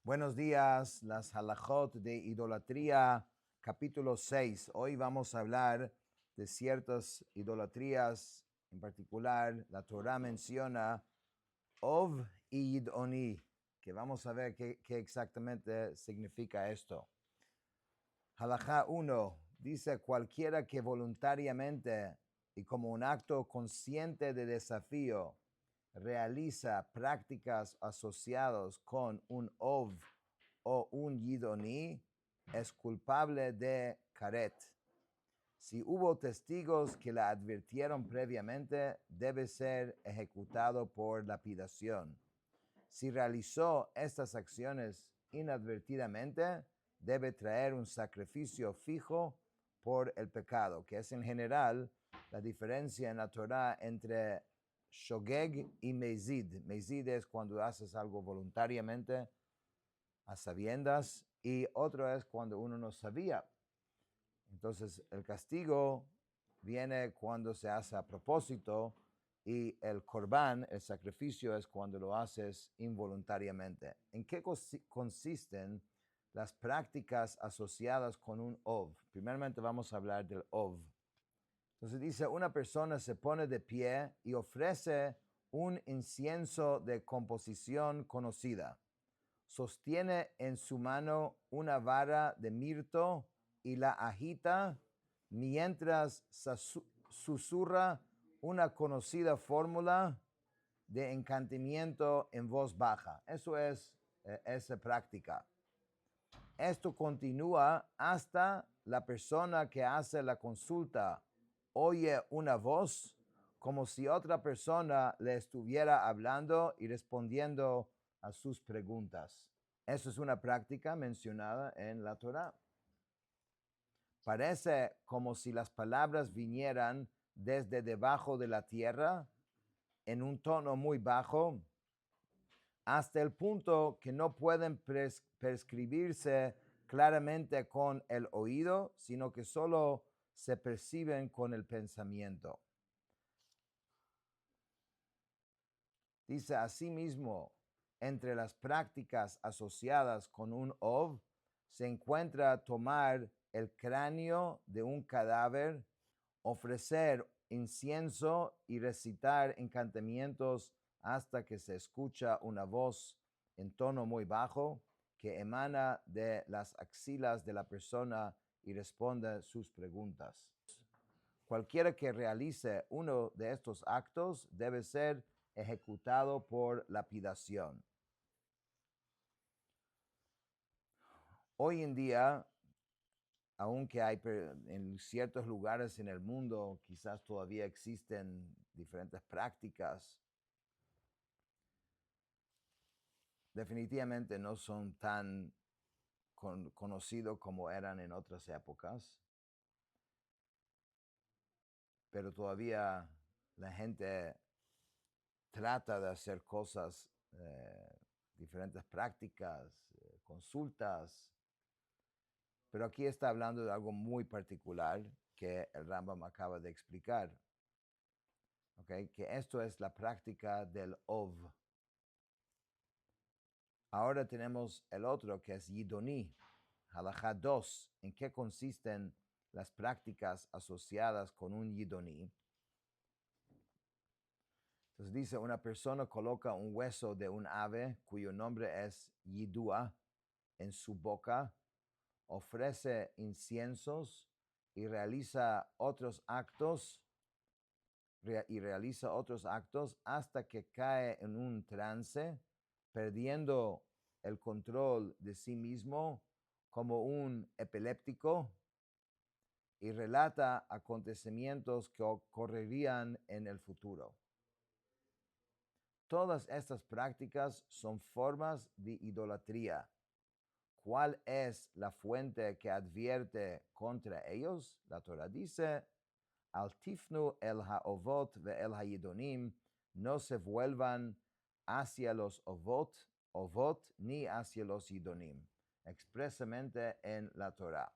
Buenos días, las halajot de idolatría, capítulo 6. Hoy vamos a hablar de ciertas idolatrías, en particular la Torah menciona Ov y Yidoni, que vamos a ver qué exactamente significa esto. Halajá 1 dice: cualquiera que voluntariamente y como un acto consciente de desafío realiza prácticas asociadas con un Ov o un Yidoni es culpable de Karet. Si hubo testigos que la advirtieron previamente, debe ser ejecutado por lapidación. Si realizó estas acciones inadvertidamente, debe traer un sacrificio fijo por el pecado, que es en general la diferencia en la Torah entre shogeg y mezid. Mezid es cuando haces algo voluntariamente, a sabiendas, y otro es cuando uno no sabía. Entonces, el castigo viene cuando se hace a propósito y el corbán, el sacrificio, es cuando lo haces involuntariamente. ¿En qué consisten las prácticas asociadas con un Ov? Primeramente vamos a hablar del Ov. Entonces dice: una persona se pone de pie y ofrece un incienso de composición conocida. Sostiene en su mano una vara de mirto y la agita mientras susurra una conocida fórmula de encantamiento en voz baja. Eso es esa práctica. Esto continúa hasta la persona que hace la consulta oye una voz como si otra persona le estuviera hablando y respondiendo a sus preguntas. Eso es una práctica mencionada en la Torah. Parece como si las palabras vinieran desde debajo de la tierra en un tono muy bajo, hasta el punto que no pueden prescribirse claramente con el oído, sino que solo se perciben con el pensamiento. Dice: asimismo, entre las prácticas asociadas con un Ov se encuentra tomar el cráneo de un cadáver, ofrecer incienso y recitar encantamientos hasta que se escucha una voz en tono muy bajo que emana de las axilas de la persona y responde sus preguntas. Cualquiera que realice uno de estos actos debe ser ejecutado por lapidación. Hoy en día, aunque hay en ciertos lugares en el mundo, quizás todavía existen diferentes prácticas, definitivamente no son tan conocidos como eran en otras épocas, pero todavía la gente trata de hacer cosas, diferentes prácticas, consultas, pero aquí está hablando de algo muy particular que el Rambam acaba de explicar, ¿okay? Que esto es la práctica del Ov. Ahora tenemos el otro, que es Yidoni, Halajá 2. ¿En qué consisten las prácticas asociadas con un Yidoni? Entonces dice: una persona coloca un hueso de un ave cuyo nombre es Yidua en su boca, ofrece inciensos y realiza otros actos hasta que cae en un trance, perdiendo el control de sí mismo como un epiléptico, y relata acontecimientos que ocurrirían en el futuro. Todas estas prácticas son formas de idolatría. ¿Cuál es la fuente que advierte contra ellos? La Torah dice: al tifnu el haovot ve el hayidonim, no se vuelvan hacia los ovot ni hacia los yidonim, expresamente en la Torah.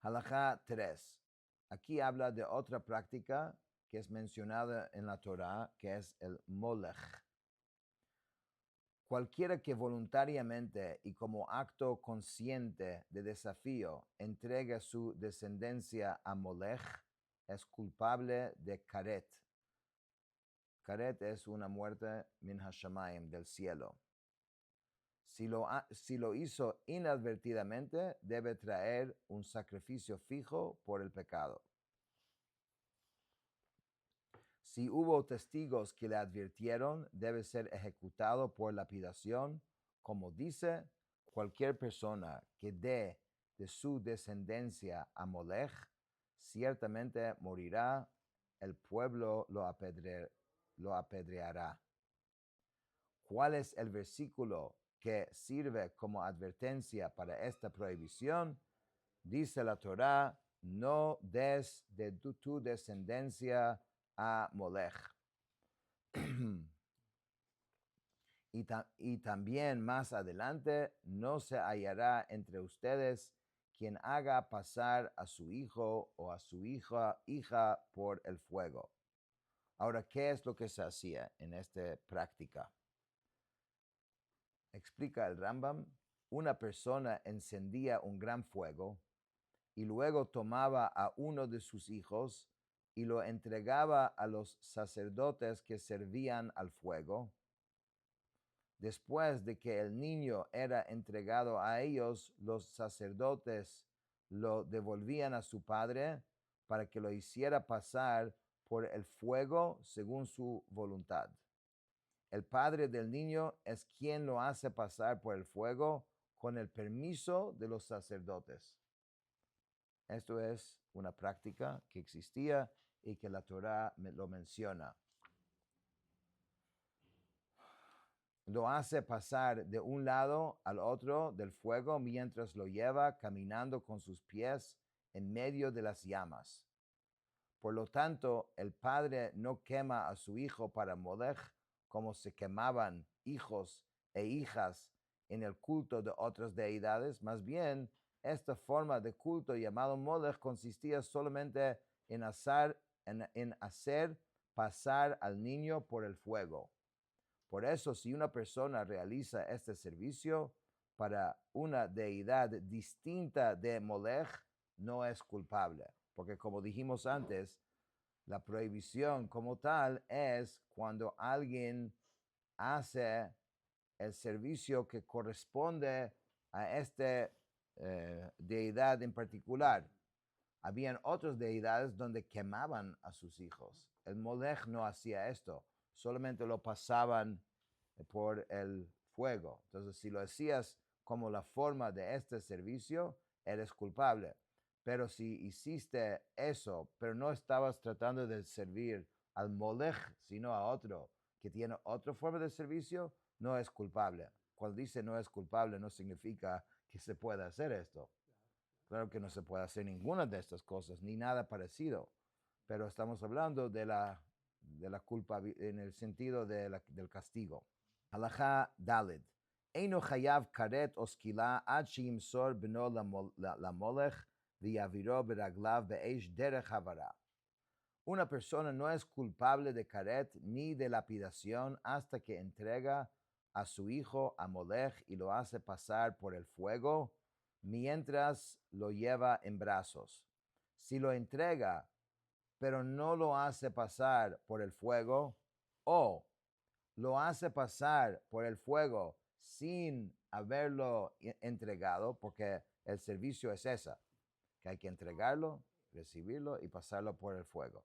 Halajá 3. Aquí habla de otra práctica que es mencionada en la Torah, que es el molech. Cualquiera que voluntariamente y como acto consciente de desafío entregue su descendencia a Molech es culpable de Karet. Karet es una muerte min hashamayim, del cielo. Si lo hizo inadvertidamente, debe traer un sacrificio fijo por el pecado. Si hubo testigos que le advirtieron, debe ser ejecutado por lapidación. Como dice, cualquier persona que dé de su descendencia a Molech, ciertamente morirá, el pueblo lo apedreará. ¿Cuál es el versículo que sirve como advertencia para esta prohibición? Dice la Torá: no des de tu descendencia a Molech. Y también más adelante, no se hallará entre ustedes quien haga pasar a su hijo o a su hija por el fuego. Ahora, ¿qué es lo que se hacía en esta práctica? Explica el Rambam: una persona encendía un gran fuego y luego tomaba a uno de sus hijos y lo entregaba a los sacerdotes que servían al fuego. Después de que el niño era entregado a ellos, los sacerdotes lo devolvían a su padre para que lo hiciera pasar por el fuego según su voluntad. El padre del niño es quien lo hace pasar por el fuego con el permiso de los sacerdotes. Esto es una práctica que existía y que la Torá lo menciona. Lo hace pasar de un lado al otro del fuego mientras lo lleva caminando con sus pies en medio de las llamas. Por lo tanto, el padre no quema a su hijo para Molech como se quemaban hijos e hijas en el culto de otras deidades. Más bien, esta forma de culto llamado Molech consistía solamente en hacer pasar al niño por el fuego. Por eso, si una persona realiza este servicio para una deidad distinta de Molech, no es culpable. Porque como dijimos antes, la prohibición como tal es cuando alguien hace el servicio que corresponde a esta deidad en particular. Habían otras deidades donde quemaban a sus hijos. El Molech no hacía esto, solamente lo pasaban por el fuego. Entonces, si lo hacías como la forma de este servicio, eres culpable. Pero si hiciste eso, pero no estabas tratando de servir al Molech, sino a otro que tiene otra forma de servicio, no es culpable. Cuando dice no es culpable, no significa que se pueda hacer esto. Claro que no se puede hacer ninguna de estas cosas, ni nada parecido. Pero estamos hablando de la culpa en el sentido del castigo. Halakha Daled. Eino chayav karet o skila ad sheyimsor beno lamolech v'yaviro beraglav be'esh derech havara. Una persona no es culpable de karet ni de lapidación hasta que entrega a su hijo a Molech y lo hace pasar por el fuego mientras lo lleva en brazos. Si lo entrega, pero no lo hace pasar por el fuego, o lo hace pasar por el fuego sin haberlo entregado, porque el servicio es esa, que hay que entregarlo, recibirlo y pasarlo por el fuego.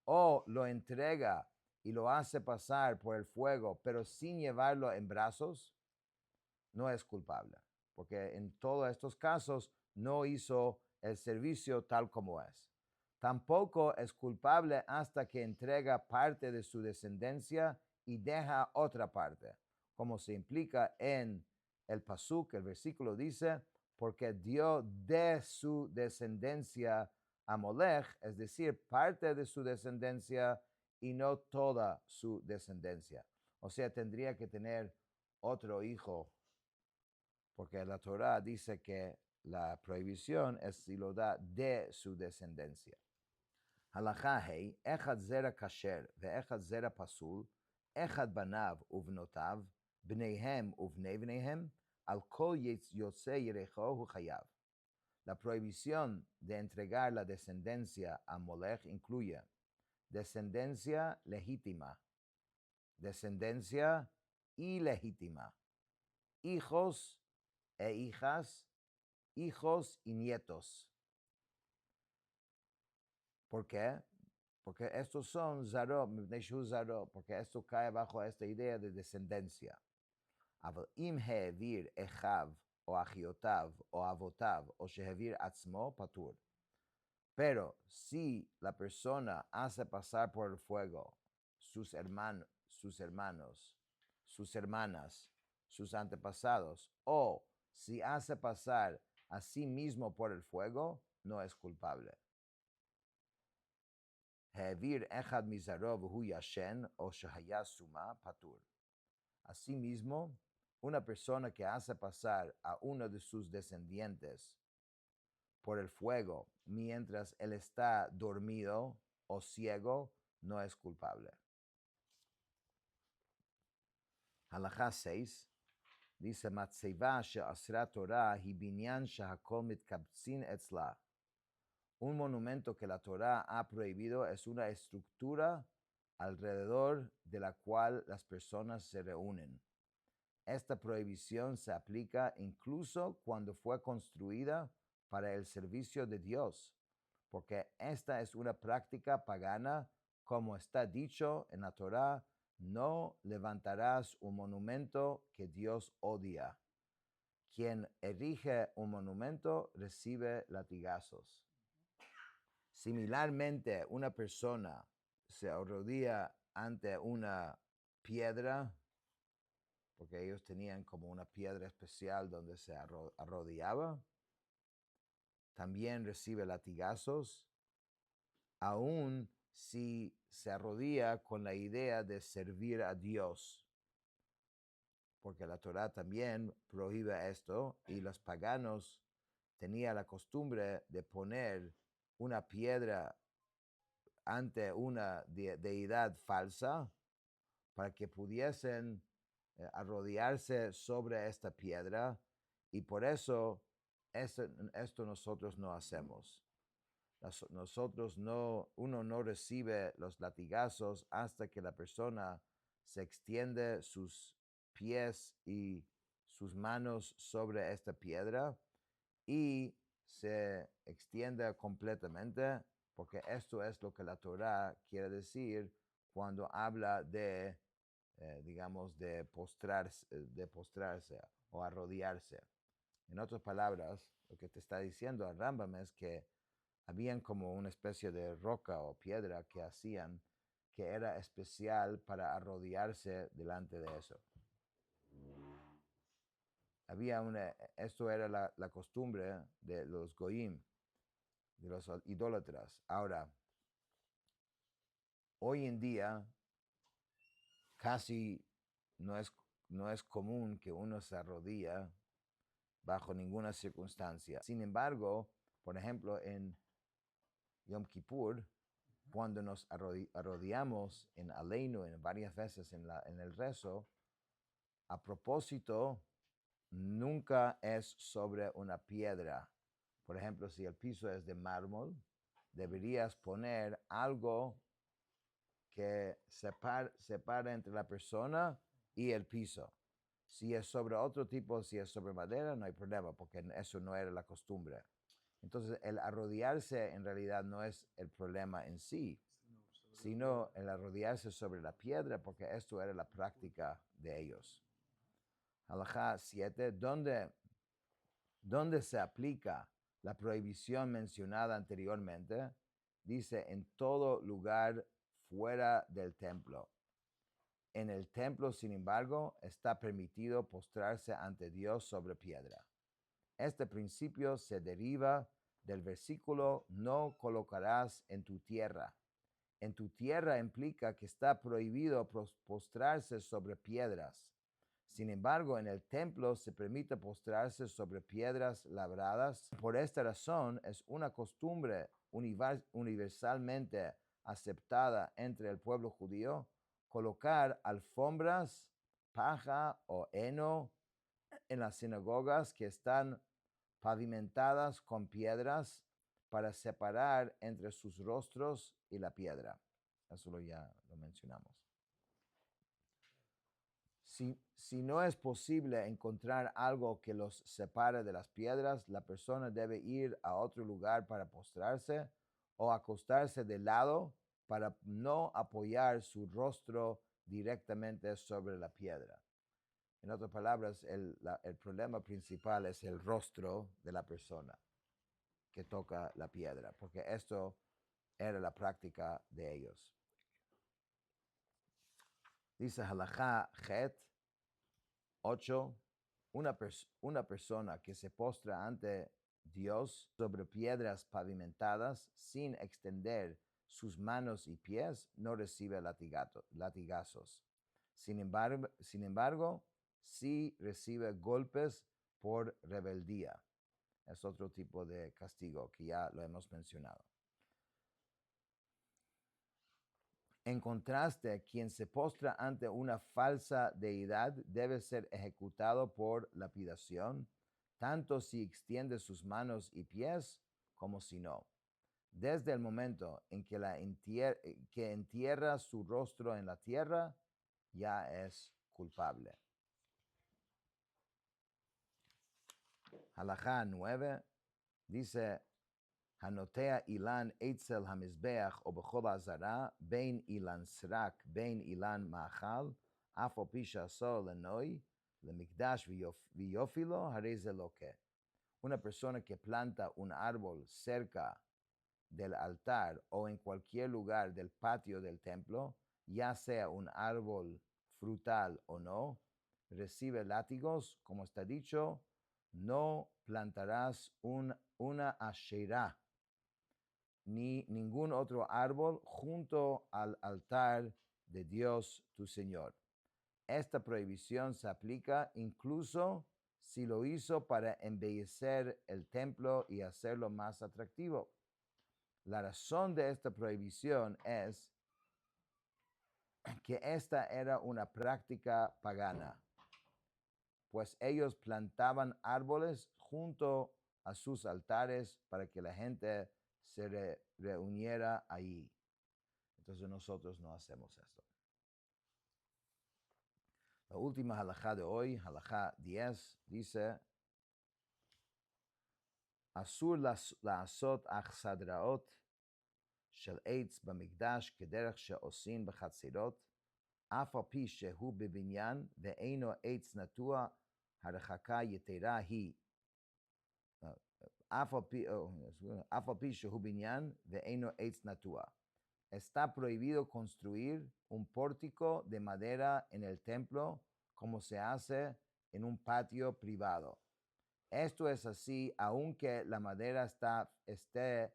O lo entrega y lo hace pasar por el fuego, pero sin llevarlo en brazos, no es culpable, porque en todos estos casos no hizo el servicio tal como es. Tampoco es culpable hasta que entrega parte de su descendencia y deja otra parte, como se implica en el pasuk. El versículo dice: porque dio de su descendencia a Molech, es decir, parte de su descendencia y no toda su descendencia. O sea, tendría que tener otro hijo, porque la Torá dice que la prohibición es si lo da de su descendencia. Halakha hei, echad zera kasher ve'echad zera pasul, echad banav uvnotav, bneihem uvnei bneihem, al kol yotze yerecho hu chayav. La prohibición de entregar la descendencia a Molech incluye descendencia legítima, descendencia ilegítima, hijos e hijas, hijos y nietos. ¿Por qué? Porque estos son zarot, porque esto cae bajo esta idea de descendencia. אבל אם העביר אחיו או אחיותיו או אבותיו או שהעביר עצמו, פטור. Pero si la persona hace pasar por el fuego sus hermanos, sus hermanas, sus antepasados, o si hace pasar a sí mismo por el fuego, no es culpable. העביר אחד מזרעו והוא ישן, או שהיה סומה, פטור. Asimismo, una persona que hace pasar a uno de sus descendientes por el fuego mientras él está dormido o ciego, no es culpable. Halajá 6 dice, Matzeva she'asra Torah hi binyan shehakol mitkabtzin etzla. Un monumento que la Torah ha prohibido es una estructura alrededor de la cual las personas se reúnen. Esta prohibición se aplica incluso cuando fue construida para el servicio de Dios, porque esta es una práctica pagana, como está dicho en la Torá, no levantarás un monumento que Dios odia. Quien erige un monumento recibe latigazos. Similarmente, una persona se arrodilla ante una piedra, porque ellos tenían como una piedra especial donde se arrodillaba, también recibe latigazos, aun si se arrodilla con la idea de servir a Dios, porque la Torá también prohíbe esto, y los paganos tenían la costumbre de poner una piedra ante una deidad falsa para que pudiesen arrodillarse sobre esta piedra, y por eso esto nosotros no hacemos. Uno no recibe los latigazos hasta que la persona se extiende sus pies y sus manos sobre esta piedra y se extiende completamente, porque esto es lo que la Torá quiere decir cuando habla de, digamos, de postrarse o arrodillarse. En otras palabras, lo que te está diciendo el Rambam es que habían como una especie de roca o piedra que hacían que era especial para arrodillarse delante de eso. Esto era la costumbre de los goyim, de los idólatras. Ahora, hoy en día casi no es común que uno se arrodilla bajo ninguna circunstancia. Sin embargo, por ejemplo, en Yom Kippur, cuando nos arrodillamos en Aleinu, en varias veces en el rezo, a propósito, nunca es sobre una piedra. Por ejemplo, si el piso es de mármol, deberías poner algo que separe entre la persona y el piso. Si es sobre otro tipo, si es sobre madera, no hay problema, porque eso no era la costumbre. Entonces, el arrodillarse en realidad no es el problema en sí, sino el arrodillarse sobre la piedra, porque esto era la práctica de ellos. Halajá 7, ¿dónde se aplica la prohibición mencionada anteriormente? Dice, en todo lugar fuera del templo. En el templo, sin embargo, está permitido postrarse ante Dios sobre piedra. Este principio se deriva del versículo, no colocarás en tu tierra. En tu tierra implica que está prohibido postrarse sobre piedras. Sin embargo, en el templo se permite postrarse sobre piedras labradas. Por esta razón, es una costumbre universalmente aceptada entre el pueblo judío colocar alfombras paja o heno en las sinagogas que están pavimentadas con piedras para separar entre sus rostros y la piedra. Eso ya lo mencionamos. Si no es posible encontrar algo que los separe de las piedras, la persona debe ir a otro lugar para postrarse o acostarse de lado para no apoyar su rostro directamente sobre la piedra. En otras palabras, el problema principal es el rostro de la persona que toca la piedra, porque esto era la práctica de ellos. Dice Halajá Het 8, una persona que se postra ante Dios sobre piedras pavimentadas sin extender sus manos y pies no recibe latigazos. Sin embargo, sí recibe golpes por rebeldía. Es otro tipo de castigo que ya lo hemos mencionado. En contraste, quien se postra ante una falsa deidad debe ser ejecutado por lapidación, tanto si extiende sus manos y pies como si no. Desde el momento en que entierra su rostro en la tierra, ya es culpable. Halajá 9 dice: Hanotea ilan eitzel hamizbeach o bechol azara, bein ilan srak, bein ilan ma'achal, af al pi she'aso lenoi, lemikdash viyofilo, harei ze loke. Una persona que planta un árbol cerca del altar o en cualquier lugar del patio del templo, ya sea un árbol frutal o no, recibe látigos, como está dicho: no plantarás una asherá ni ningún otro árbol junto al altar de Dios tu Señor. Esta prohibición se aplica incluso si lo hizo para embellecer el templo y hacerlo más atractivo. La razón de esta prohibición es que esta era una práctica pagana, pues ellos plantaban árboles junto a sus altares para que la gente se reuniera ahí. Entonces nosotros no hacemos esto. La última halajá de hoy, halajá 10, dice: Asur la'asot achsadraot shel eitz b'mikdash kederech she'osin b'chatzirot, אף על פי שהוא בבניין ואינו עץ נטוע, הרחקה יתרה היא. אף על פי שהוא בניין ואינו עץ נטוע. Está prohibido construir un pórtico de madera en el templo como se hace en un patio privado. Esto es así aunque la madera esté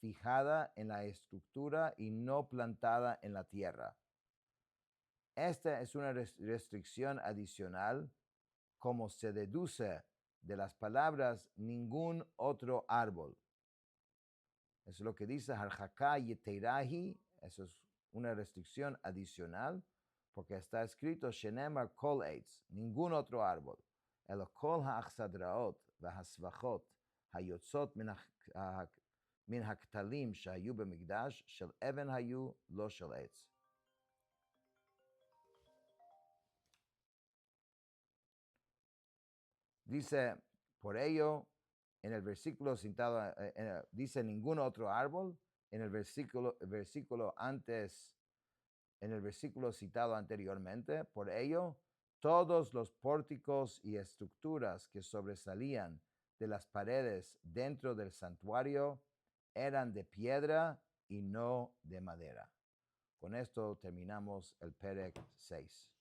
fijada en la estructura y no plantada en la tierra. Esta es una restricción adicional, como se deduce de las palabras ningún otro árbol. Eso es lo que dice Harjaká Yeteirahi. Eso es una restricción adicional, porque está escrito Shenemar Kol Eitz, ningún otro árbol. El Kol Ha'achsadraot V'Hasvachot Hayotzot min Haktalim Shahayu B'Mikdash Shel Even Hayu Lo Shel Eitz. Dice, por ello, en el versículo citado, dice ningún otro árbol. En el versículo citado anteriormente, por ello, todos los pórticos y estructuras que sobresalían de las paredes dentro del santuario eran de piedra y no de madera. Con esto terminamos el Perek 6.